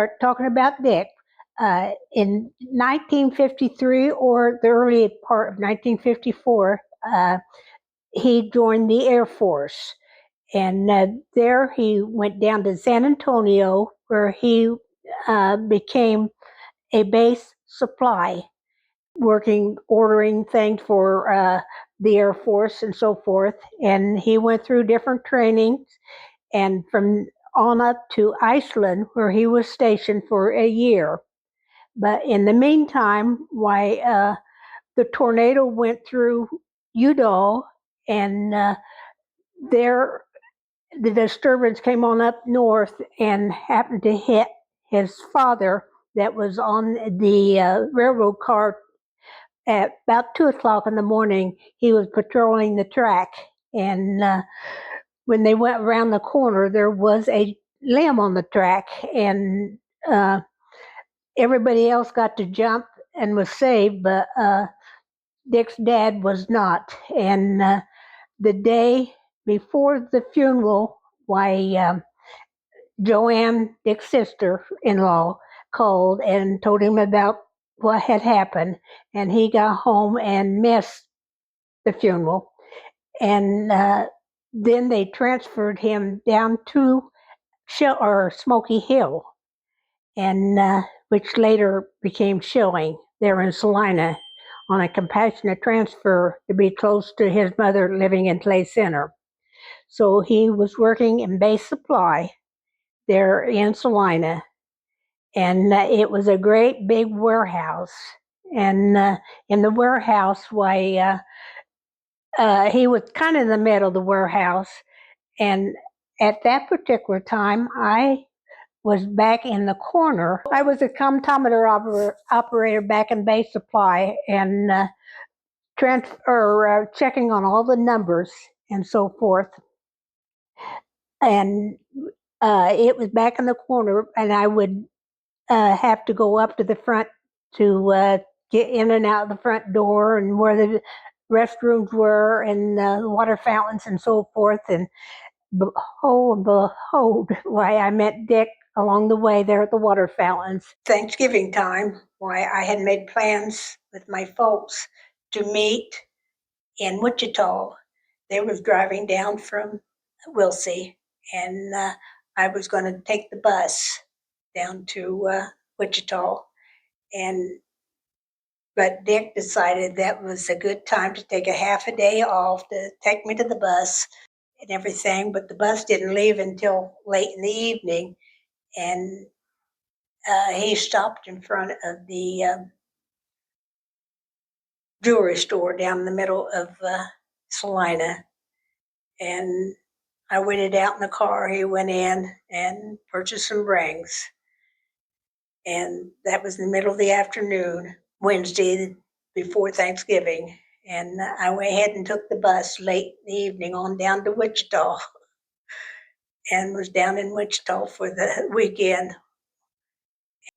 Start talking about Dick. In 1953 or the early part of 1954, he joined the Air Force. And there he went down to San Antonio, where he became a base supply, ordering things for the Air Force and so forth. And he went through different trainings, and from on up to Iceland, where he was stationed for a year. But in the meantime, the tornado went through Udall, and there the disturbance came on up north and happened to hit his father that was on the railroad car at about 2 o'clock in the morning. He was patrolling the track, and when they went around the corner, there was a limb on the track, and everybody else got to jump and was saved, but Dick's dad was not. And the day before the funeral, Joanne, Dick's sister-in-law, called and told him about what had happened, and he got home and missed the funeral. And then they transferred him down to Smoky Hill, and which later became Schilling, there in Salina, on a compassionate transfer to be close to his mother living in Clay Center. So he was working in base supply there in Salina, and it was a great big warehouse. And in the warehouse, he was kind of in the middle of the warehouse. And at that particular time, I was back in the corner. I was a comptometer operator back in base supply, and checking on all the numbers and so forth. And it was back in the corner, and I would have to go up to the front to get in and out of the front door, and where the restrooms were, and the water fountains and so forth. And behold, why I met Dick along the way there at the water fountains. Thanksgiving time, I had made plans with my folks to meet in Wichita. They were driving down from Wilsey, and I was going to take the bus down to Wichita. But Dick decided that was a good time to take a half a day off to take me to the bus and everything. But the bus didn't leave until late in the evening, and he stopped in front of the jewelry store down in the middle of Salina. And I waited out in the car. He went in and purchased some rings. And that was in the middle of the afternoon, Wednesday before Thanksgiving. And I went ahead and took the bus late in the evening on down to Wichita, and was down in Wichita for the weekend.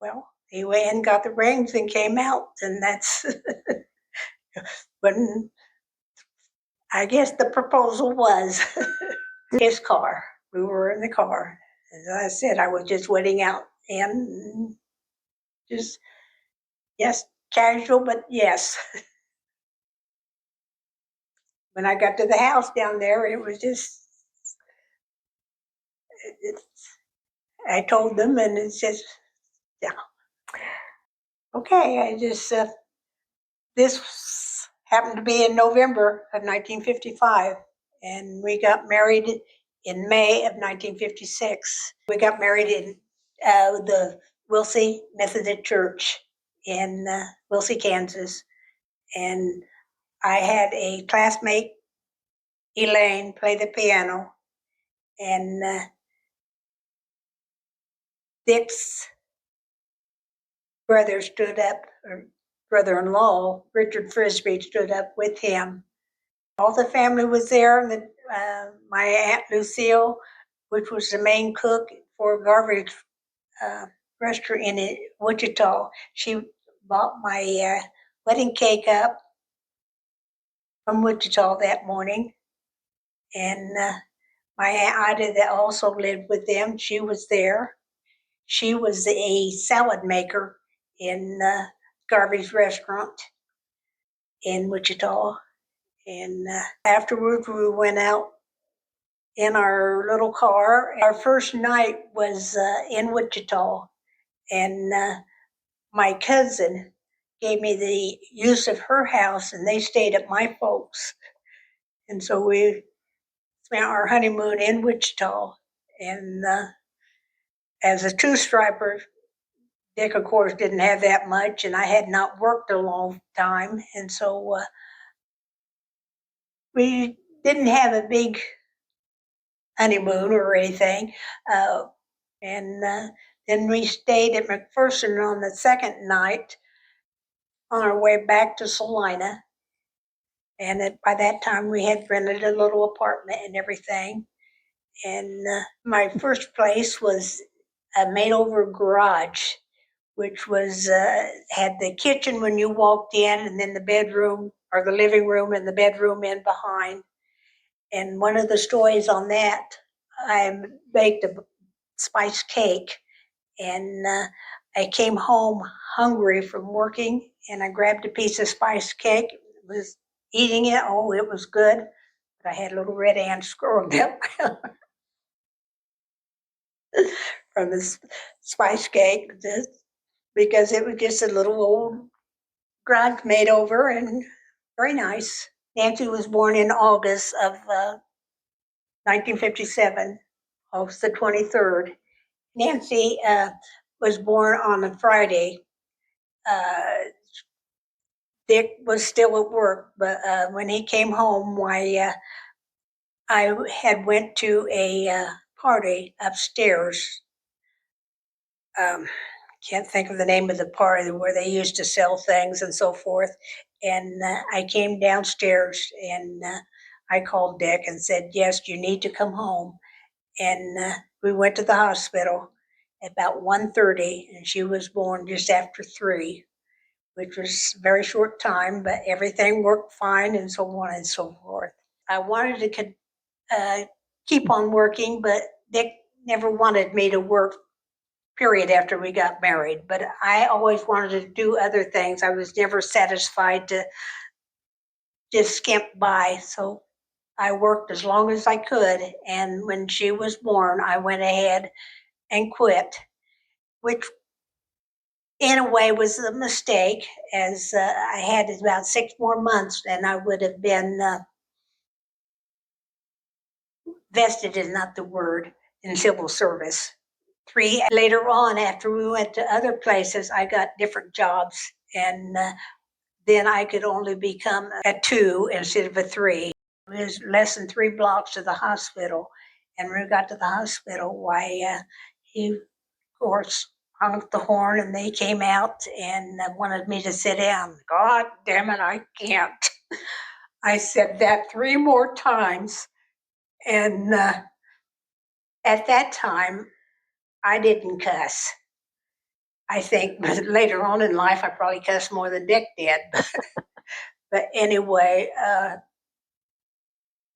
Well, he went and got the rings and came out, and that's when I guess the proposal was his car. We were in the car. As I said, I was just waiting out, and just, yes, casual, but yes. When I got to the house down there, it was just, I told them, and it's just, yeah. Okay, this happened to be in November of 1955, and we got married in May of 1956. We got married in the Wilsey Methodist Church in Wilsey, Kansas. And I had a classmate, Elaine, play the piano, and Dick's brother stood up, or brother-in-law, Richard Frisbee, stood up with him. All the family was there, and my Aunt Lucille, which was the main cook for Garvey's restaurant in Wichita. She bought my wedding cake up from Wichita that morning. And my Aunt Ida, that also lived with them, she was there. She was a salad maker in Garvey's restaurant in Wichita. And afterwards, we went out in our little car. Our first night was in Wichita, and my cousin gave me the use of her house, and they stayed at my folks. And so we spent our honeymoon in Wichita. And as a two-striper, Dick, of course, didn't have that much, and I had not worked a long time. And so we didn't have a big honeymoon or anything. And then we stayed at McPherson on the second night on our way back to Salina. And by that time, we had rented a little apartment and everything. And my first place was a made-over garage, which was had the kitchen when you walked in, and then the bedroom or the living room and the bedroom in behind. And one of the stories on that, I baked a spice cake, and I came home hungry from working, and I grabbed a piece of spice cake, was eating it. Oh, it was good, but I had little red ants growing up from the spice cake because it was just a little old garage made over and very nice. Nancy was born in August of 1957, August the 23rd. Nancy was born on a Friday. Dick was still at work, but when he came home, I had went to a party upstairs. Can't think of the name of the party where they used to sell things and so forth. And I came downstairs and I called Dick and said, "Yes, you need to come home." And we went to the hospital about 1:30, and she was born just after 3, which was a very short time, but everything worked fine and so on and so forth. I wanted to keep on working, but Dick never wanted me to work, period, after we got married. But I always wanted to do other things. I was never satisfied to just skimp by. So I worked as long as I could. And when she was born, I went ahead and quit, which in a way was a mistake, as I had about 6 more months and I would have been vested is not the word, in civil service. 3 later on, after we went to other places, I got different jobs, and then I could only become a 2 instead of a 3. It was less than 3 blocks to the hospital, and when we got to the hospital, why he, of course, honked the horn, and they came out and wanted me to sit down. God damn it, I can't. I said that 3 more times, and at that time, I didn't cuss. I think, but later on in life, I probably cussed more than Dick did. But anyway,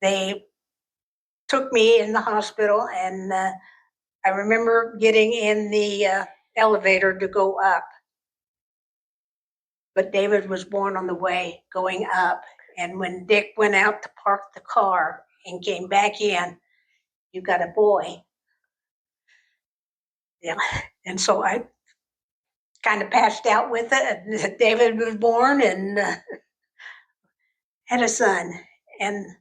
they took me in the hospital, and I remember getting in the elevator to go up. But David was born on the way going up. And when Dick went out to park the car and came back in, "You got a boy." Yeah. And so I kind of passed out with it. David was born and had a son. And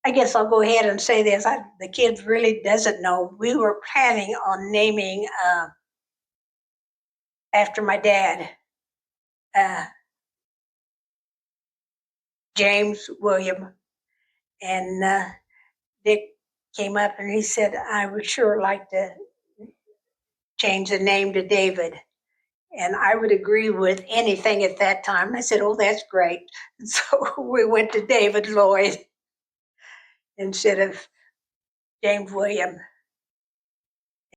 I guess I'll go ahead and say this. The kids really doesn't know. We were planning on naming after my dad, uh, James William. And Dick came up and he said, "I would sure like to change the name to David." And I would agree with anything at that time. I said, "Oh, that's great." And so we went to David Lloyd instead of James William.